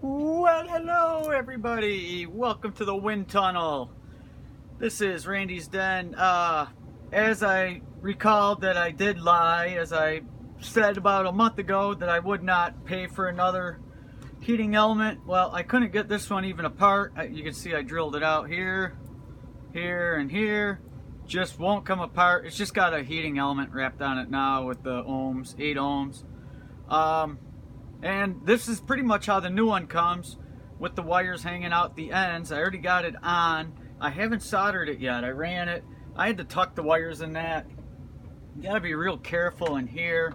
Well, hello everybody. Welcome to the wind tunnel. This is Randy's Den. As I recalled that I did lie, as I said about a month ago that I would not pay for another heating element. Well, I couldn't get this one even apart. You can see I drilled it out here, here, and here. Just won't come apart. It's just got a heating element wrapped on it now with the ohms, 8 ohms. And this is pretty much how the new one comes, with the wires hanging out the ends. I already got it on. I haven't soldered it yet. I ran it. I had to tuck the wires in that. You gotta be real careful in here.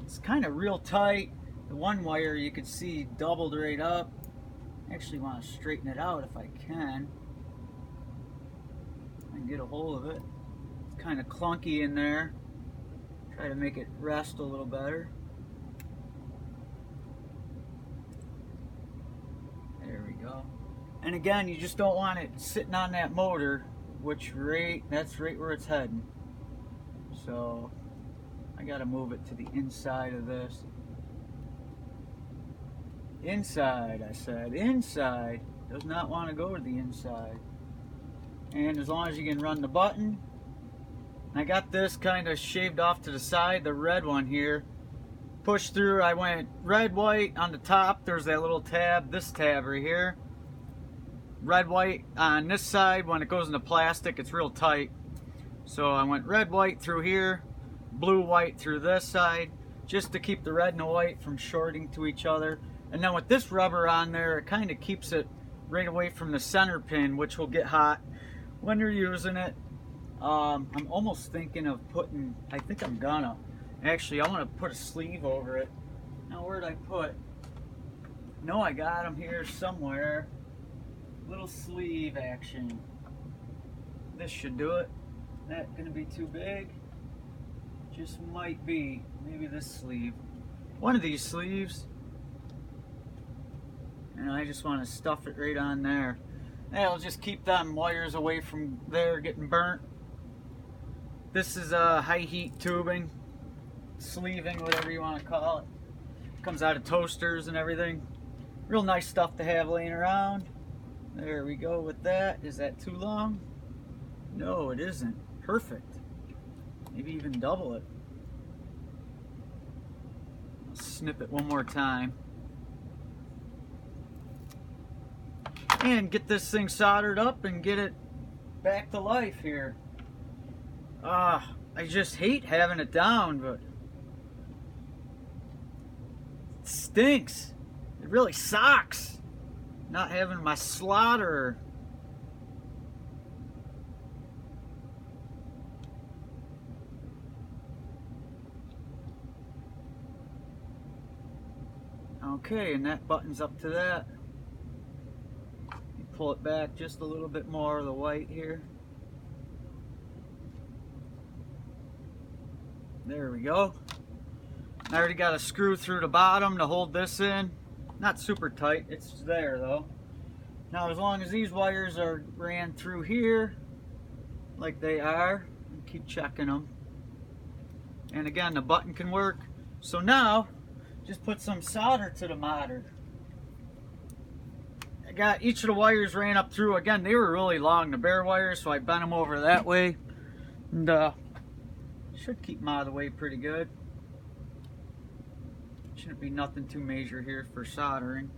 It's kind of real tight. The one wire you can see doubled right up. I actually want to straighten it out if I can. I can get a hold of it. It's kind of clunky in there. Try to make it rest a little better. There we go. And again, you just don't want it sitting on that motor, which that's right where it's heading. So I gotta move it to the inside of this. Inside, I said. Inside. Does not want to go to the inside. And as long as you can run the button. I got this kind of shaved off to the side, the red one here. Push through, I went red, white on the top. There's that little tab, this tab right here. Red, white on this side. When it goes into plastic, it's real tight. So I went red, white through here, blue, white through this side, just to keep the red and the white from shorting to each other. And then with this rubber on there, it kind of keeps it right away from the center pin, which will get hot when you're using it. I'm almost thinking of putting, I think I'm gonna. Actually, I want to put a sleeve over it. Now, where'd I put? No, I got them here somewhere. Little sleeve action. This should do it. That gonna be too big? Just might be. Maybe this sleeve. One of these sleeves. And I just want to stuff it right on there. That'll just keep them wires away from there getting burnt. This is a high heat tubing. Sleeving, whatever you want to call it. Comes out of toasters and everything. Real nice stuff to have laying around. There we go with that. Is that too long? No, it isn't. Perfect. Maybe even double it. I'll snip it one more time. And get this thing soldered up and get it back to life here. I just hate having it down, but it stinks. It really sucks not having my slaughter. Okay, and that buttons up to that. You pull it back just a little bit more of the white here. There we go. I already got a screw through the bottom to hold this in. Not super tight, it's there though. Now as long as these wires are ran through here, like they are, keep checking them. And again, the button can work. So now, just put some solder to the motor. I got each of the wires ran up through. Again, they were really long, the bare wires, so I bent them over that way. And should keep them out of the way pretty good. Shouldn't be nothing too major here for soldering.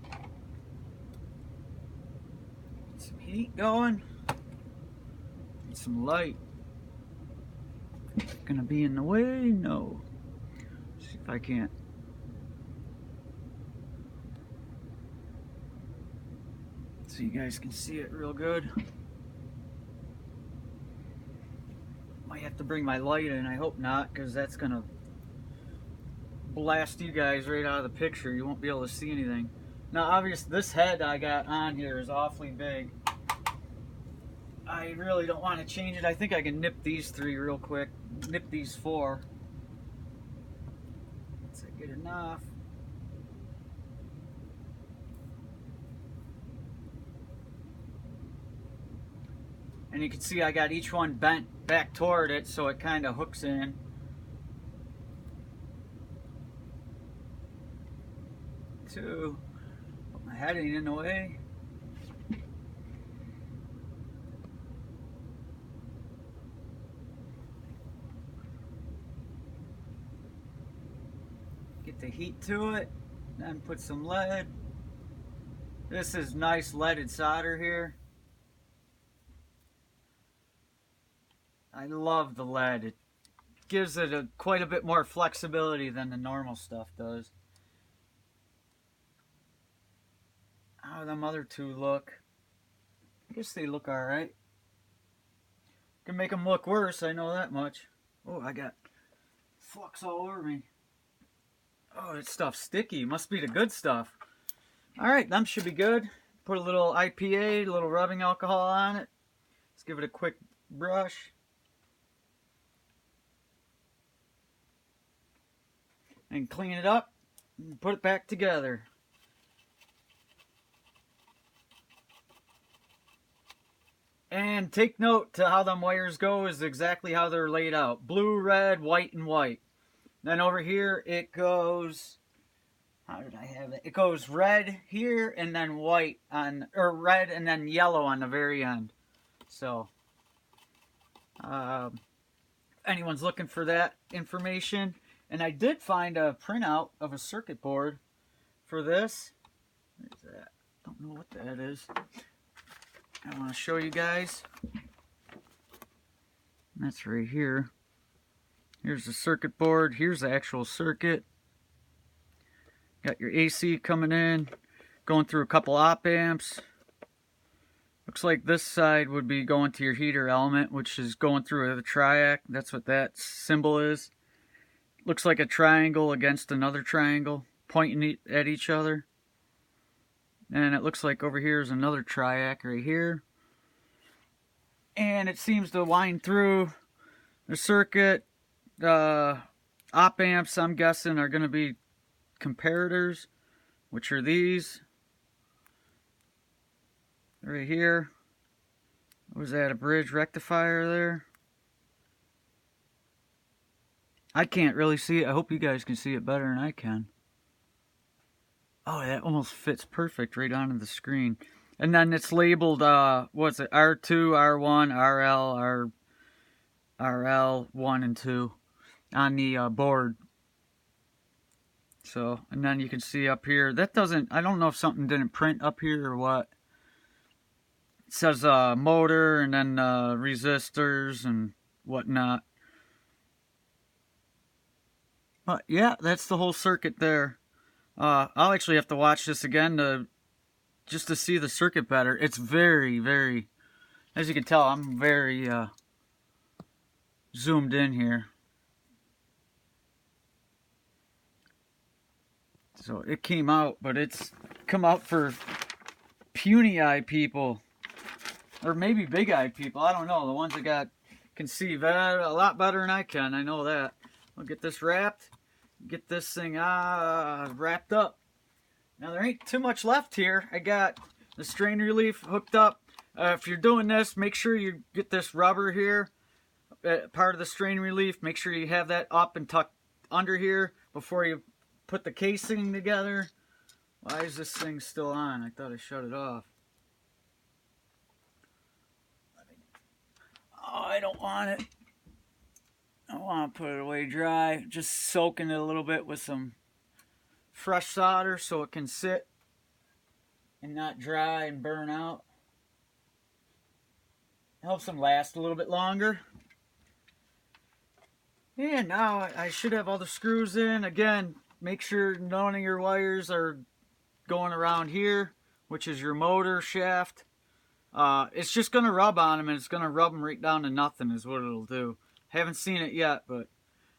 Get some heat going. Get some light. Gonna be in the way? No. See if I can't. So you guys can see it real good. Might have to bring my light in. I hope not, because that's gonna blast you guys right out of the picture. You won't be able to see anything. Now obviously this head I got on here is awfully big. I really don't want to change it. I think I can nip these 3 real quick. Nip these 4. Once I get enough. And you can see I got each one bent back toward it, so it kind of hooks in. 2. Put my head ain't in the way. Get the heat to it, then put some lead. This is nice leaded solder here. I love the lead. It gives it quite a bit more flexibility than the normal stuff does. How do them other 2 look? I guess they look alright. Can make them look worse, I know that much. Oh, I got flux all over me. Oh, that stuff's sticky. Must be the good stuff. Alright, them should be good. Put a little IPA, a little rubbing alcohol on it. Let's give it a quick brush. And clean it up and put it back together. And take note to how them wires go is exactly how they're laid out. Blue, red, white, and white. Then over here it goes, how did I have it? It goes red here and then white on, or red and then yellow on the very end. So, if anyone's looking for that information. And I did find a printout of a circuit board for this. Where's that? Don't know what that is. I want to show you guys. That's right here. Here's the circuit board. Here's the actual circuit. Got your AC coming in, going through a couple op amps. Looks like this side would be going to your heater element, which is going through the triac. That's what that symbol is. Looks like a triangle against another triangle, pointing at each other. And it looks like over here is another triac right here. And it seems to wind through the circuit. Op amps, I'm guessing, are going to be comparators, which are these. Right here. Was that a bridge rectifier there? I can't really see it. I hope you guys can see it better than I can. Oh, that almost fits perfect right onto the screen. And then it's labeled, what's it, R2, R1, RL, RL 1 and 2 on the board. So, and then you can see up here, that doesn't, I don't know if something didn't print up here or what. It says motor and then resistors and whatnot. But yeah, that's the whole circuit there. I'll actually have to watch this again just to see the circuit better. It's very, very, as you can tell, I'm very zoomed in here. So it came out, but it's come out for puny eye people, or maybe big eye people. I don't know. The ones that can see that a lot better than I can. I know that. I'll get this wrapped. Get this thing wrapped up. Now there ain't too much left here. I got the strain relief hooked up. If you're doing this, make sure you get this rubber here, part of the strain relief. Make sure you have that up and tucked under here before you put the casing together. Why is this thing still on? I thought I shut it off. Oh, I don't want it. I want to put it away dry. Just soaking it a little bit with some fresh solder so it can sit and not dry and burn out. Helps them last a little bit longer. And now I should have all the screws in. Again, make sure none of your wires are going around here, which is your motor shaft. It's just going to rub on them, and it's going to rub them right down to nothing is what it'll do. Haven't seen it yet, but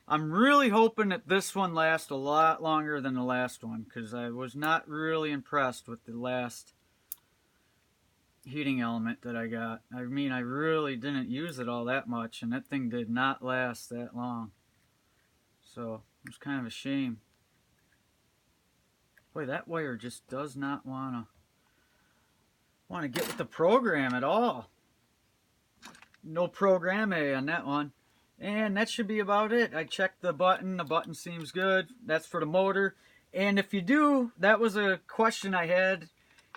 I'm really hoping that this one lasts a lot longer than the last one, because I was not really impressed with the last heating element that I got. I mean, I really didn't use it all that much, and that thing did not last that long. So, it was kind of a shame. Boy, that wire just does not want to get with the program at all. No program A on that one. And that should be about it. I checked the button. The button seems good. That's for the motor. And if you do, that was a question I had,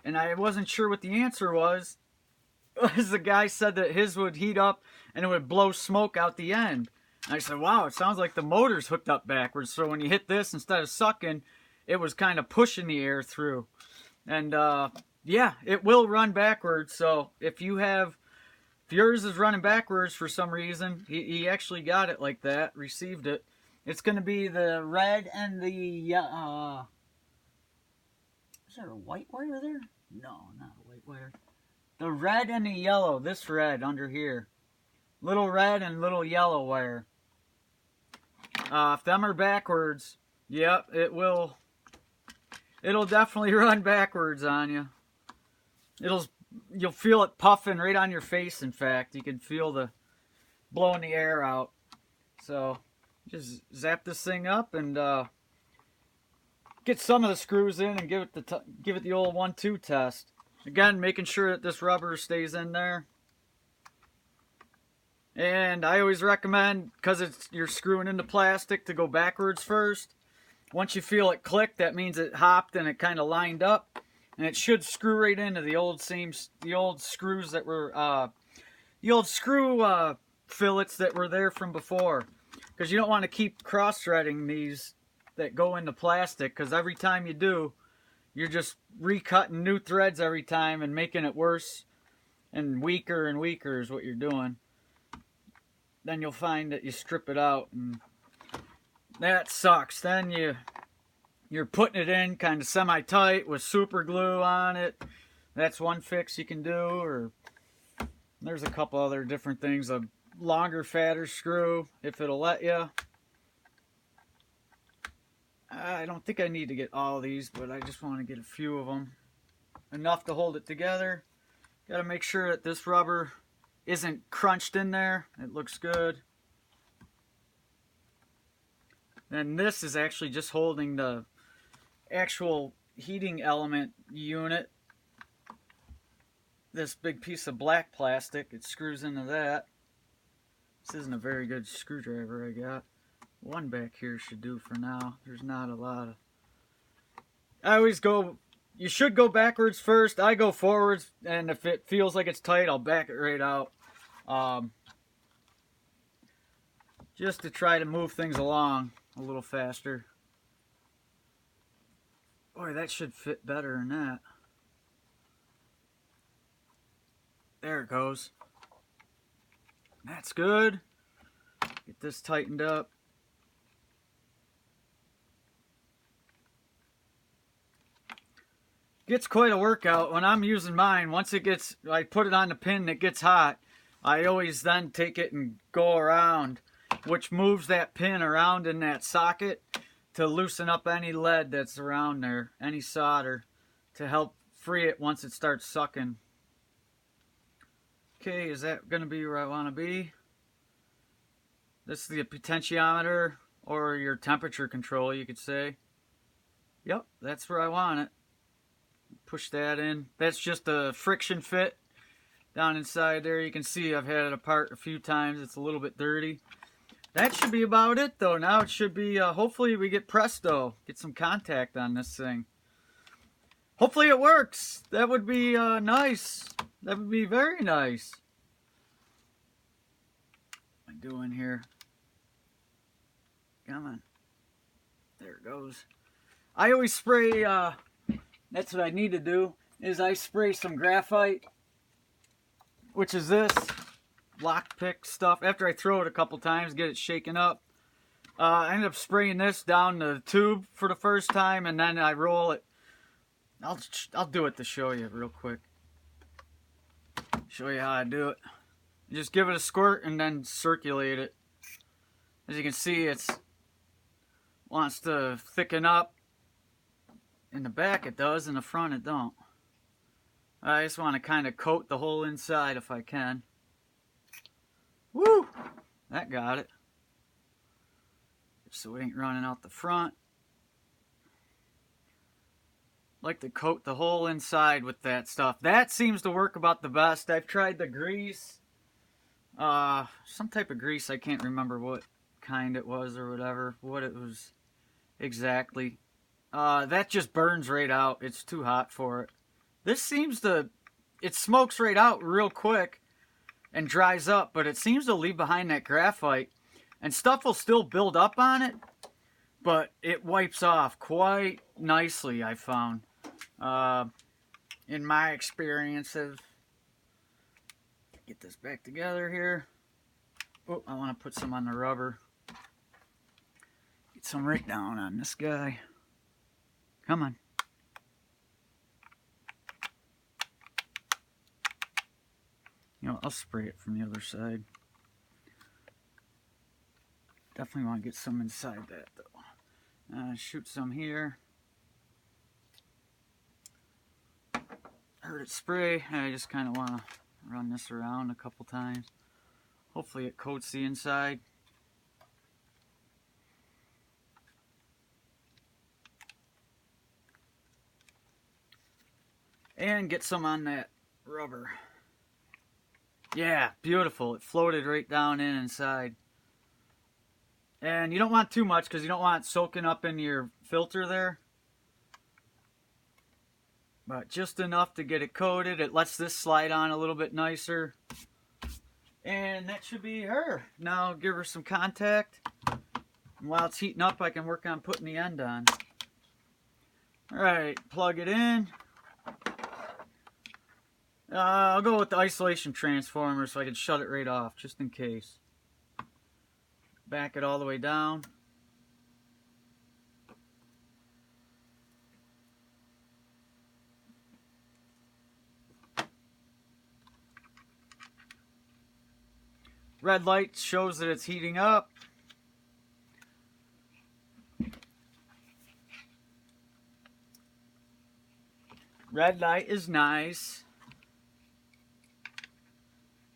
and I wasn't sure what the answer was. Was the guy said that his would heat up and it would blow smoke out the end. And I said, wow, it sounds like the motor's hooked up backwards. So when you hit this, instead of sucking, it was kind of pushing the air through. And yeah, it will run backwards. So if yours is running backwards for some reason, he actually got it like that, received it. It's going to be the red and the, is there a white wire there? No, not a white wire. The red and the yellow, this red under here. Little red and little yellow wire. If them are backwards, yep, it'll definitely run backwards on you. You'll feel it puffing right on your face, in fact. You can feel the blowing the air out. So just zap this thing up and get some of the screws in and give it the old 1-2 test. Again, making sure that this rubber stays in there. And I always recommend, because you're screwing into plastic, to go backwards first. Once you feel it click, that means it hopped and it kind of lined up. And it should screw right into the old screws that were, the old screw fillets that were there from before. Because you don't want to keep cross-threading these that go into plastic, because every time you do, you're just recutting new threads every time and making it worse and weaker is what you're doing. Then you'll find that you strip it out, and that sucks. Then you're putting it in kind of semi-tight with super glue on it. That's one fix you can do, or there's a couple other different things. A longer, fatter screw, if it'll let you. I don't think I need to get all these, but I just want to get a few of them. Enough to hold it together. Got to make sure that this rubber isn't crunched in there. It looks good. And this is actually just holding the actual heating element unit. This big piece of black plastic, it screws into that. This isn't a very good screwdriver I got. One back here should do for now. There's not a lot of... You should go backwards first. I go forwards, and if it feels like it's tight, I'll back it right out. Just to try to move things along a little faster. Boy, that should fit better than that. There it goes. That's good. Get this tightened up. Gets quite a workout when I'm using mine. Once I put it on the pin and it gets hot, I always then take it and go around, which moves that pin around in that socket to loosen up any lead that's around there, any solder, to help free it once it starts sucking. Okay, is that going to be where I want to be? This is the potentiometer, or your temperature control, you could say. Yep, that's where I want it. Push that in. That's just a friction fit down inside there. You can see I've had it apart a few times. It's a little bit dirty. That should be about it, though. Now it should be, hopefully we get presto. Get some contact on this thing. Hopefully it works. That would be nice. That would be very nice. What am I doing here? Come on. There it goes. I always spray, that's what I need to do, is I spray some graphite, which is this lockpick stuff. After I throw it a couple times, get it shaken up. I ended up spraying this down the tube for the first time, and then I roll it. I'll do it to show you real quick. Show you how I do it. You just give it a squirt and then circulate it. As you can see, it wants to thicken up. In the back it does, in the front it don't. I just want to kind of coat the whole inside if I can. Woo! That got it. So it ain't running out the front. Like to coat the whole inside with that stuff. That seems to work about the best. I've tried the grease. Some type of grease. I can't remember what kind it was or whatever. What it was exactly. That just burns right out. It's too hot for it. This seems to, it smokes right out real quick and dries up, but it seems to leave behind that graphite. And stuff will still build up on it, but it wipes off quite nicely, I found. In my experiences. Get this back together here. Oh, I want to put some on the rubber. Get some right down on this guy. Come on. You know, I'll spray it from the other side. Definitely want to get some inside that though. Shoot some here. Heard it spray. I just kind of want to run this around a couple times. Hopefully it coats the inside. And get some on that rubber. Yeah, beautiful. It floated right down inside. And you don't want too much because you don't want it soaking up in your filter there. But just enough to get it coated. It lets this slide on a little bit nicer. And that should be her. Now give her some contact. And while it's heating up, I can work on putting the end on. Alright, plug it in. I'll go with the isolation transformer so I can shut it right off, just in case. Back it all the way down. Red light shows that it's heating up. Red light is nice.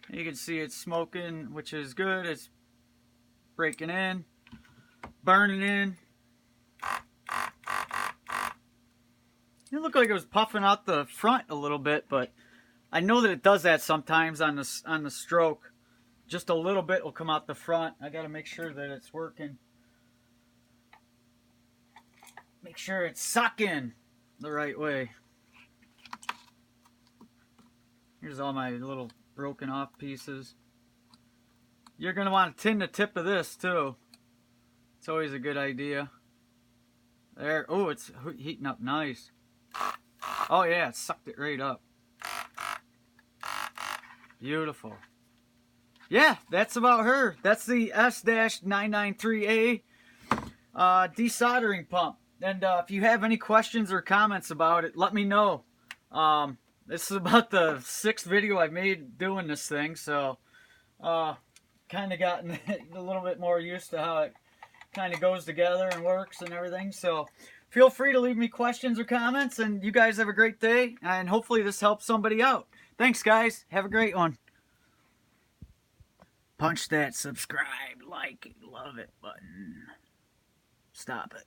You can see it's smoking, which is good. It's breaking in, burning in. It looked like it was puffing out the front a little bit, but I know that it does that sometimes on the stroke. Just a little bit will come out the front. I got to make sure that it's working. Make sure it's sucking the right way. Here's all my little broken off pieces. You're going to want to tin the tip of this too. It's always a good idea. There. Oh, it's heating up nice. Oh yeah, it sucked it right up. Beautiful. Yeah, that's about her. That's the S-993A desoldering pump. And if you have any questions or comments about it, let me know. This is about the 6th video I've made doing this thing, so kind of gotten a little bit more used to how it kind of goes together and works and everything. So feel free to leave me questions or comments, and you guys have a great day, and hopefully this helps somebody out. Thanks, guys. Have a great one. Punch that subscribe, like it, love it button. Stop it.